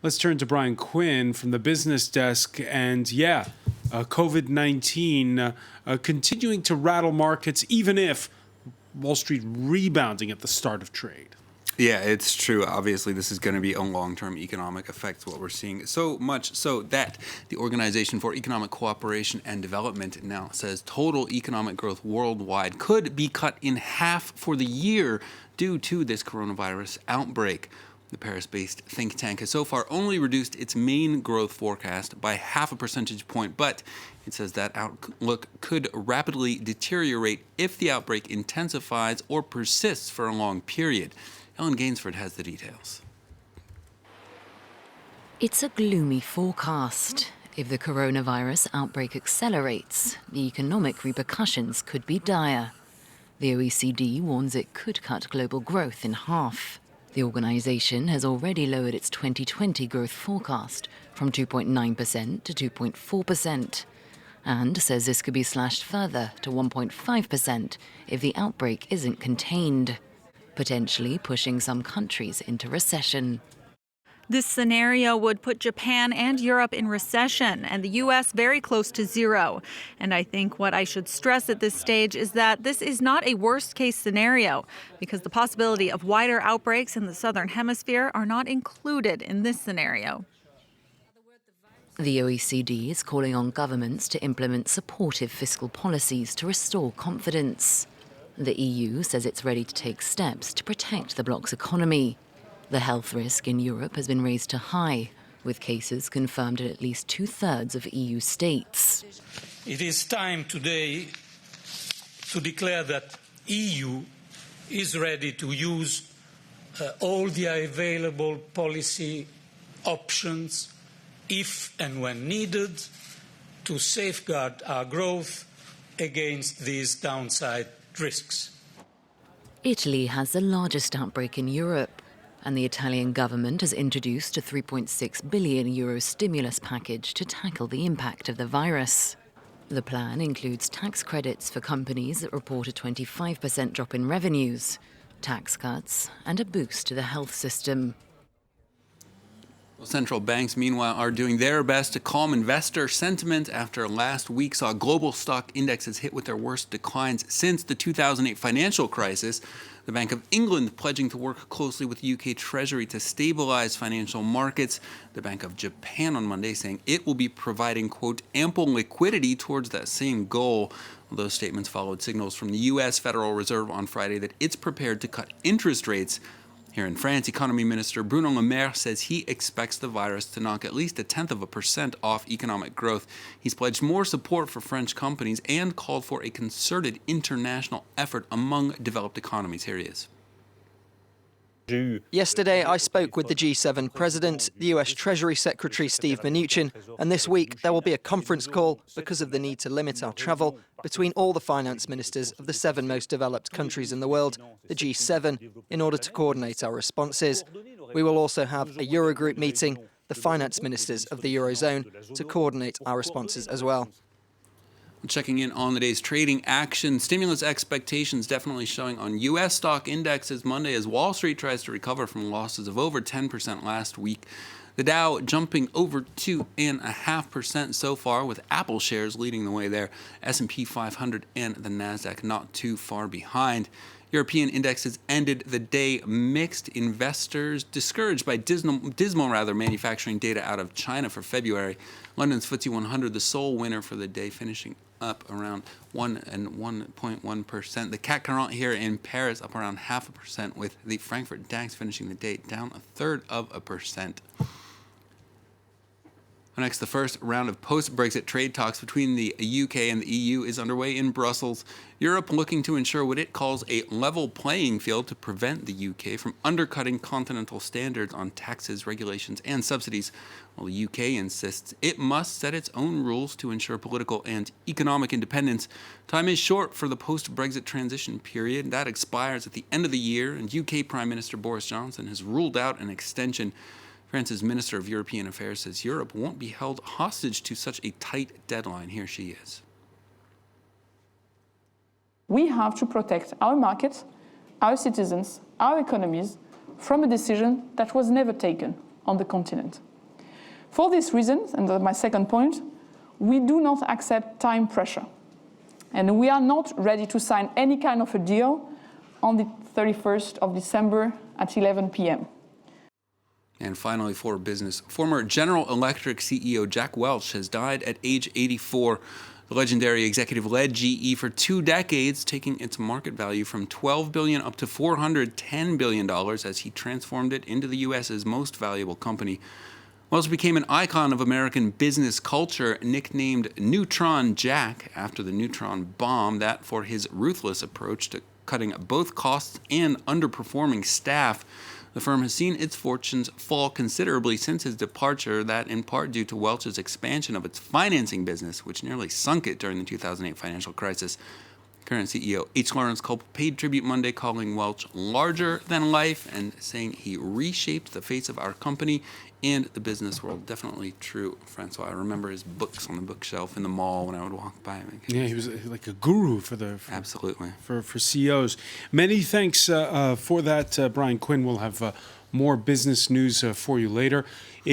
Let's turn to Brian Quinn from the business desk. And COVID-19 continuing to rattle markets, even if Wall Street rebounding at the start of trade. Yeah, it's true. Obviously, this is going to be a long-term economic effect, what we're seeing. So much so that the Organization for Economic Cooperation and Development now says total economic growth worldwide could be cut in half for the year due to this coronavirus outbreak. The Paris-based think tank has so far only reduced its main growth forecast by 0.5 percentage point, but it says that outlook could rapidly deteriorate if the outbreak intensifies or persists for a long period. Ellen Gainsford has the details. It's a gloomy forecast. If the coronavirus outbreak accelerates, the economic repercussions could be dire. The OECD warns it could cut global growth in half. The organization has already lowered its 2020 growth forecast from 2.9% to 2.4%, and says this could be slashed further to 1.5% if the outbreak isn't contained, potentially pushing some countries into recession. This scenario would put Japan and Europe in recession and the U.S. very close to zero. And I think what I should stress at this stage is that this is not a worst-case scenario because the possibility of wider outbreaks in the southern hemisphere are not included in this scenario. The OECD is calling on governments to implement supportive fiscal policies to restore confidence. The EU says it's ready to take steps to protect the bloc's economy. The health risk in Europe has been raised to high, with cases confirmed at least 2/3 of EU states. It is time today to declare that EU is ready to use all the available policy options, if and when needed, to safeguard our growth against these downside risks. Italy has the largest outbreak in Europe, and the Italian government has introduced a €3.6 billion stimulus package to tackle the impact of the virus. The plan includes tax credits for companies that report a 25% drop in revenues, tax cuts, and a boost to the health system. Central banks, meanwhile, are doing their best to calm investor sentiment after last week saw global stock indexes hit with their worst declines since the 2008 financial crisis. The Bank of England pledging to work closely with the UK Treasury to stabilize financial markets. The Bank of Japan on Monday saying it will be providing, quote, ample liquidity towards that same goal. Those statements followed signals from the U.S. Federal Reserve on Friday that it's prepared to cut interest rates. Here in France, Economy Minister Bruno Le Maire says he expects the virus to knock at least 0.1% off economic growth. He's pledged more support for French companies and called for a concerted international effort among developed economies. Here he is. Yesterday, I spoke with the G7 president, the US Treasury Secretary Steve Mnuchin, and this week there will be a conference call because of the need to limit our travel between all the finance ministers of the 7 most developed countries in the world, the G7, in order to coordinate our responses. We will also have a Eurogroup meeting, the finance ministers of the Eurozone, to coordinate our responses as well. Checking in on the day's trading action, stimulus expectations definitely showing on U.S. stock indexes Monday as Wall Street tries to recover from losses of over 10% last week. The Dow jumping over 2.5% so far, with Apple shares leading the way there. S&P 500 and the Nasdaq not too far behind. European indexes ended the day mixed. Investors discouraged by dismal manufacturing data out of China for February. London's FTSE 100, the sole winner for the day, finishing up around 1.1%. The CAC 40 here in Paris up around 0.5%, with the Frankfurt DAX finishing the day down 1/3%. Next, the first round of post-Brexit trade talks between the UK and the EU is underway in Brussels. Europe looking to ensure what it calls a level playing field to prevent the UK from undercutting continental standards on taxes, regulations, and subsidies, while the UK insists it must set its own rules to ensure political and economic independence. Time is short for the post-Brexit transition period. That expires at the end of the year, and UK Prime Minister Boris Johnson has ruled out an extension. France's Minister of European Affairs says Europe won't be held hostage to such a tight deadline. Here she is. We have to protect our markets, our citizens, our economies from a decision that was never taken on the continent. For this reason, and my second point, we do not accept time pressure. And we are not ready to sign any kind of a deal on the 31st of December at 11 p.m. And finally, for business, former General Electric CEO Jack Welch has died at age 84. The legendary executive led GE for 2 decades, taking its market value from $12 billion up to $410 billion as he transformed it into the U.S.'s most valuable company. Welch became an icon of American business culture, nicknamed Neutron Jack after the neutron bomb, that for his ruthless approach to cutting both costs and underperforming staff. The firm has seen its fortunes fall considerably since his departure, that in part due to Welch's expansion of its financing business, which nearly sunk it during the 2008 financial crisis. Current CEO H. Lawrence Culp paid tribute Monday, calling Welch larger than life and saying he reshaped the face of our company and the business world. Definitely true, Francois. I remember his books on the bookshelf in the mall when I would walk by. Yeah, he was like a guru for Absolutely. For CEOs. Many thanks for that, Brian Quinn. We'll have more business news for you later.